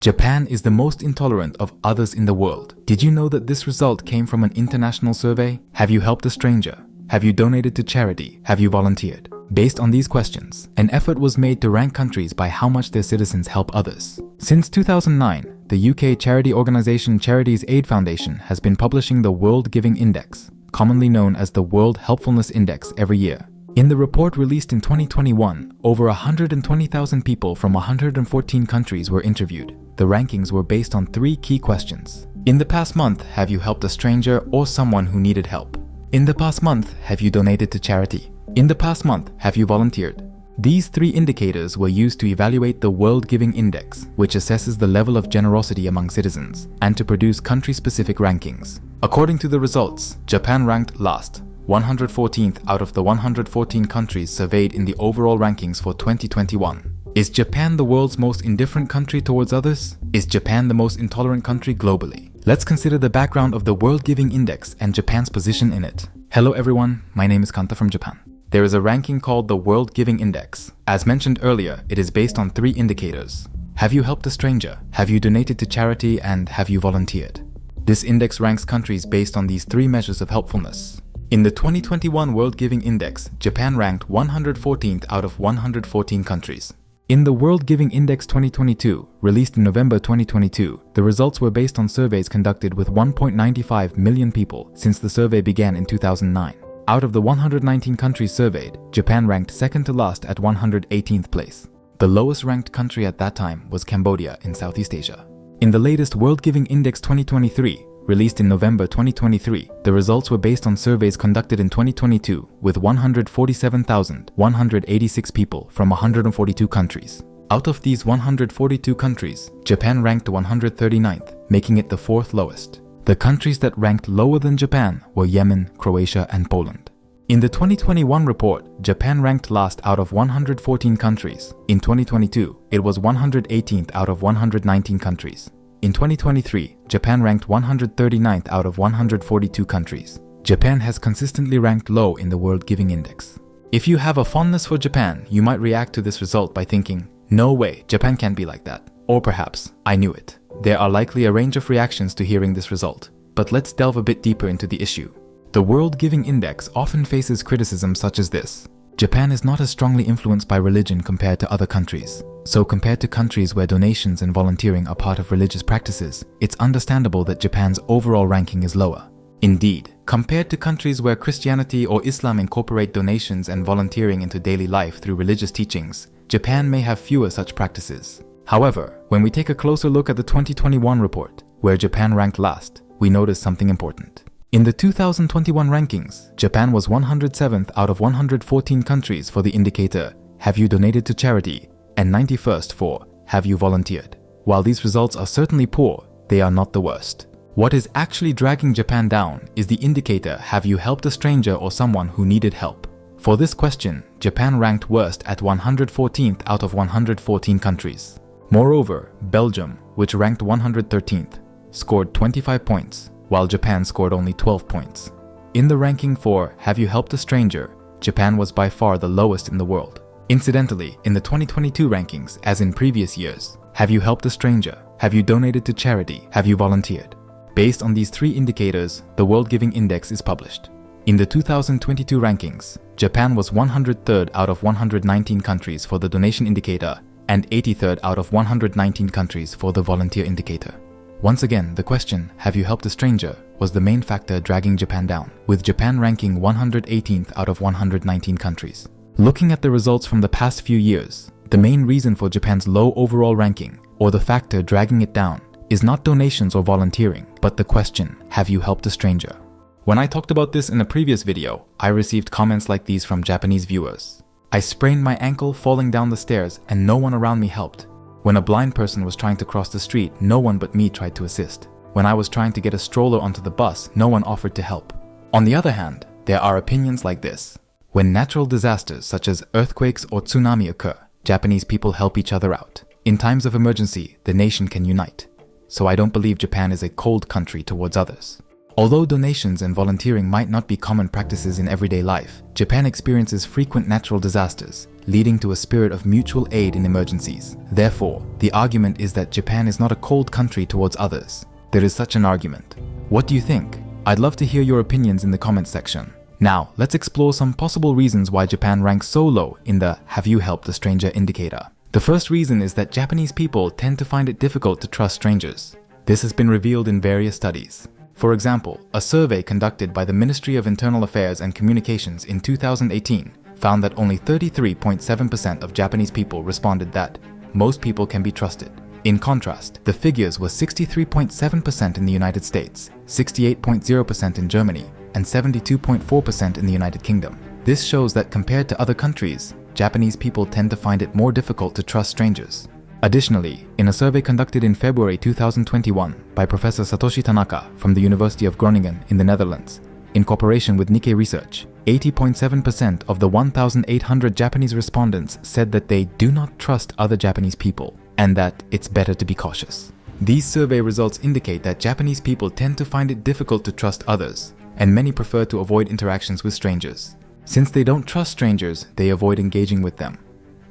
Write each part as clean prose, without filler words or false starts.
Japan is the most intolerant of others in the world. Did you know that this result came from an international survey? Have you helped a stranger? Have you donated to charity? Have you volunteered? Based on these questions, an effort was made to rank countries by how much their citizens help others. Since 2009, the UK charity organization Charities Aid Foundation has been publishing the World Giving Index, commonly known as the World Helpfulness Index, every year. In the report released in 2021, over 120,000 people from 114 countries were interviewed. The rankings were based on 3 key questions. In the past month, have you helped a stranger or someone who needed help? In the past month, have you donated to charity? In the past month, have you volunteered? These 3 indicators were used to evaluate the World Giving Index, which assesses the level of generosity among citizens, and to produce country-specific rankings. According to the results, Japan ranked last, 114th out of the 114 countries surveyed in the overall rankings for 2021. Is Japan the world's most indifferent country towards others? Is Japan the most intolerant country globally? Let's consider the background of the World Giving Index and Japan's position in it. Hello everyone, my name is Kanta from Japan. There is a ranking called the World Giving Index. As mentioned earlier, it is based on 3 indicators. Have you helped a stranger? Have you donated to charity? And have you volunteered? This index ranks countries based on these 3 measures of helpfulness. In the 2021 World Giving Index, Japan ranked 114th out of 114 countries. In the World Giving Index 2022, released in November 2022, the results were based on surveys conducted with 1.95 million people since the survey began in 2009. Out of the 119 countries surveyed, Japan ranked second to last at 118th place. The lowest ranked country at that time was Cambodia in Southeast Asia. In the latest World Giving Index 2023, released in November 2023, the results were based on surveys conducted in 2022 with 147,186 people from 142 countries. Out of these 142 countries, Japan ranked 139th, making it the 4th lowest. The countries that ranked lower than Japan were Yemen, Croatia, and Poland. In the 2021 report, Japan ranked last out of 114 countries. In 2022, it was 118th out of 119 countries. In 2023, Japan ranked 139th out of 142 countries. Japan has consistently ranked low in the World Giving Index. If you have a fondness for Japan, you might react to this result by thinking, no way, Japan can't be like that. Or perhaps, I knew it. There are likely a range of reactions to hearing this result. But let's delve a bit deeper into the issue. The World Giving Index often faces criticism such as this. Japan is not as strongly influenced by religion compared to other countries. So compared to countries where donations and volunteering are part of religious practices, it's understandable that Japan's overall ranking is lower. Indeed, compared to countries where Christianity or Islam incorporate donations and volunteering into daily life through religious teachings, Japan may have fewer such practices. However, when we take a closer look at the 2021 report, where Japan ranked last, we notice something important. In the 2021 rankings, Japan was 107th out of 114 countries for the indicator, Have you donated to charity? And 91st for, Have you volunteered? While these results are certainly poor, they are not the worst. What is actually dragging Japan down is the indicator, Have you helped a stranger or someone who needed help? For this question, Japan ranked worst at 114th out of 114 countries. Moreover, Belgium, which ranked 113th, scored 25 points, while Japan scored only 12 points. In the ranking for Have you helped a stranger, Japan was by far the lowest in the world. Incidentally, in the 2022 rankings, as in previous years, have you helped a stranger? Have you donated to charity? Have you volunteered? Based on these 3 indicators, the World Giving Index is published. In the 2022 rankings, Japan was 103rd out of 119 countries for the donation indicator and 83rd out of 119 countries for the volunteer indicator. Once again, the question, Have you helped a stranger? Was the main factor dragging Japan down, with Japan ranking 118th out of 119 countries. Looking at the results from the past few years, the main reason for Japan's low overall ranking, or the factor dragging it down, is not donations or volunteering, but the question, Have you helped a stranger? When I talked about this in a previous video, I received comments like these from Japanese viewers. I sprained my ankle falling down the stairs and no one around me helped. When a blind person was trying to cross the street, no one but me tried to assist. When I was trying to get a stroller onto the bus, no one offered to help. On the other hand, there are opinions like this. When natural disasters such as earthquakes or tsunami occur, Japanese people help each other out. In times of emergency, the nation can unite. So I don't believe Japan is a cold country towards others. Although donations and volunteering might not be common practices in everyday life, Japan experiences frequent natural disasters, leading to a spirit of mutual aid in emergencies. Therefore, the argument is that Japan is not a cold country towards others. There is such an argument. What do you think? I'd love to hear your opinions in the comments section. Now, let's explore some possible reasons why Japan ranks so low in the "Have you helped a stranger" indicator. The first reason is that Japanese people tend to find it difficult to trust strangers. This has been revealed in various studies. For example, a survey conducted by the Ministry of Internal Affairs and Communications in 2018 found that only 33.7% of Japanese people responded that most people can be trusted. In contrast, the figures were 63.7% in the United States, 68.0% in Germany, and 72.4% in the United Kingdom. This shows that compared to other countries, Japanese people tend to find it more difficult to trust strangers. Additionally, in a survey conducted in February 2021 by Professor Satoshi Tanaka from the University of Groningen in the Netherlands, in cooperation with Nikkei Research, 80.7% of the 1,800 Japanese respondents said that they do not trust other Japanese people and that it's better to be cautious. These survey results indicate that Japanese people tend to find it difficult to trust others, and many prefer to avoid interactions with strangers. Since they don't trust strangers, they avoid engaging with them.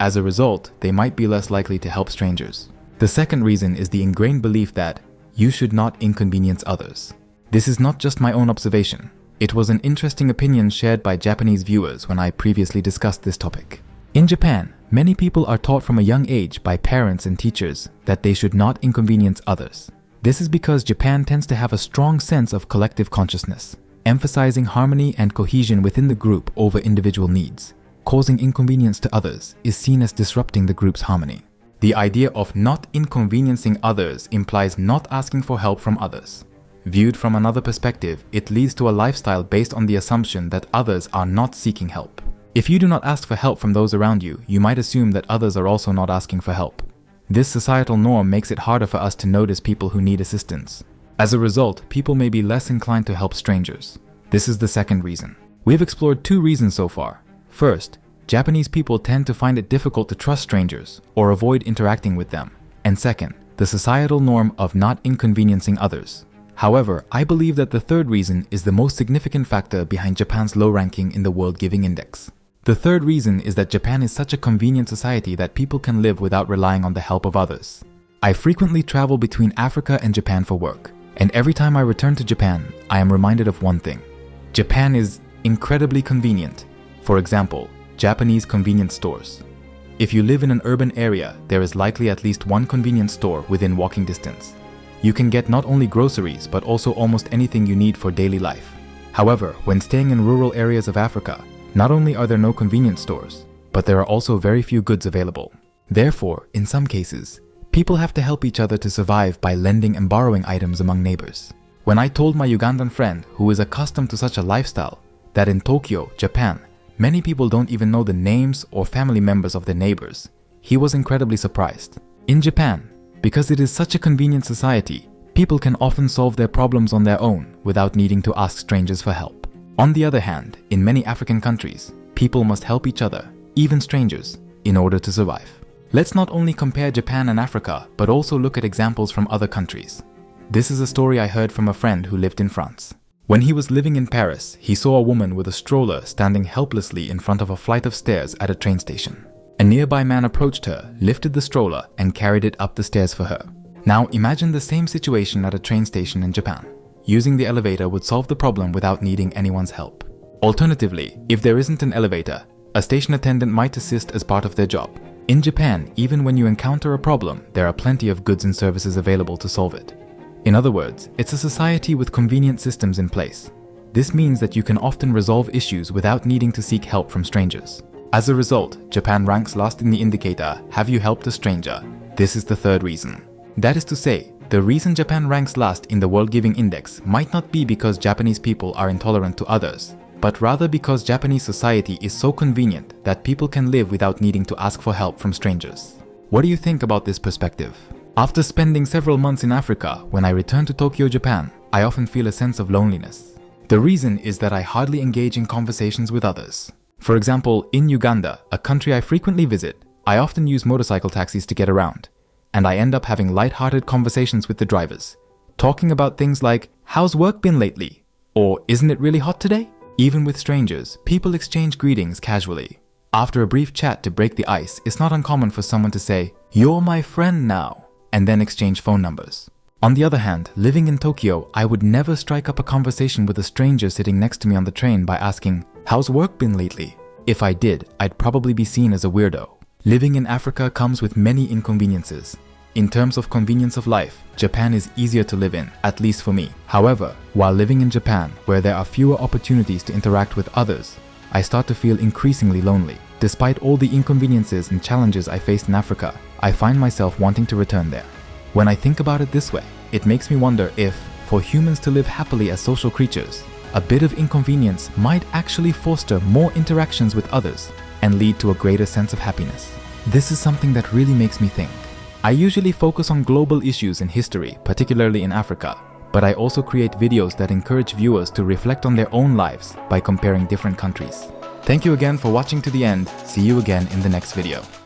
As a result, they might be less likely to help strangers. The second reason is the ingrained belief that you should not inconvenience others. This is not just my own observation. It was an interesting opinion shared by Japanese viewers when I previously discussed this topic. In Japan, many people are taught from a young age by parents and teachers that they should not inconvenience others. This is because Japan tends to have a strong sense of collective consciousness, emphasizing harmony and cohesion within the group over individual needs. Causing inconvenience to others is seen as disrupting the group's harmony. The idea of not inconveniencing others implies not asking for help from others. Viewed from another perspective, it leads to a lifestyle based on the assumption that others are not seeking help. If you do not ask for help from those around you, you might assume that others are also not asking for help. This societal norm makes it harder for us to notice people who need assistance. As a result, people may be less inclined to help strangers. This is the second reason. We've explored two reasons so far. First, Japanese people tend to find it difficult to trust strangers or avoid interacting with them. And second, the societal norm of not inconveniencing others. However, I believe that the third reason is the most significant factor behind Japan's low ranking in the World Giving Index. The third reason is that Japan is such a convenient society that people can live without relying on the help of others. I frequently travel between Africa and Japan for work, and every time I return to Japan, I am reminded of one thing. Japan is incredibly convenient. For example, Japanese convenience stores. If you live in an urban area, there is likely at least one convenience store within walking distance. You can get not only groceries, but also almost anything you need for daily life. However, when staying in rural areas of Africa, not only are there no convenience stores, but there are also very few goods available. Therefore, in some cases, people have to help each other to survive by lending and borrowing items among neighbors. When I told my Ugandan friend, who is accustomed to such a lifestyle, that in Tokyo, Japan, many people don't even know the names or family members of their neighbors, he was incredibly surprised. In Japan, because it is such a convenient society, people can often solve their problems on their own without needing to ask strangers for help. On the other hand, in many African countries, people must help each other, even strangers, in order to survive. Let's not only compare Japan and Africa, but also look at examples from other countries. This is a story I heard from a friend who lived in France. When he was living in Paris, he saw a woman with a stroller standing helplessly in front of a flight of stairs at a train station. A nearby man approached her, lifted the stroller, and carried it up the stairs for her. Now imagine the same situation at a train station in Japan. Using the elevator would solve the problem without needing anyone's help. Alternatively, if there isn't an elevator, a station attendant might assist as part of their job. In Japan, even when you encounter a problem, there are plenty of goods and services available to solve it. In other words, it's a society with convenient systems in place. This means that you can often resolve issues without needing to seek help from strangers. As a result, Japan ranks last in the indicator, "Have you helped a stranger?" This is the third reason. That is to say, the reason Japan ranks last in the World Giving Index might not be because Japanese people are intolerant to others, but rather because Japanese society is so convenient that people can live without needing to ask for help from strangers. What do you think about this perspective? After spending several months in Africa, when I return to Tokyo, Japan, I often feel a sense of loneliness. The reason is that I hardly engage in conversations with others. For example, in Uganda, a country I frequently visit, I often use motorcycle taxis to get around, and I end up having light-hearted conversations with the drivers, talking about things like, "How's work been lately?" Or isn't it really hot today? Even with strangers, people exchange greetings casually. After a brief chat to break the ice, it's not uncommon for someone to say, "You're my friend now," and then exchange phone numbers. On the other hand, living in Tokyo, I would never strike up a conversation with a stranger sitting next to me on the train by asking, "How's work been lately?" If I did, I'd probably be seen as a weirdo. Living in Africa comes with many inconveniences. In terms of convenience of life, Japan is easier to live in, at least for me. However, while living in Japan, where there are fewer opportunities to interact with others, I start to feel increasingly lonely. Despite all the inconveniences and challenges I faced in Africa, I find myself wanting to return there. When I think about it this way, it makes me wonder if, for humans to live happily as social creatures, a bit of inconvenience might actually foster more interactions with others and lead to a greater sense of happiness. This is something that really makes me think. I usually focus on global issues in history, particularly in Africa, but I also create videos that encourage viewers to reflect on their own lives by comparing different countries. Thank you again for watching to the end. See you again in the next video.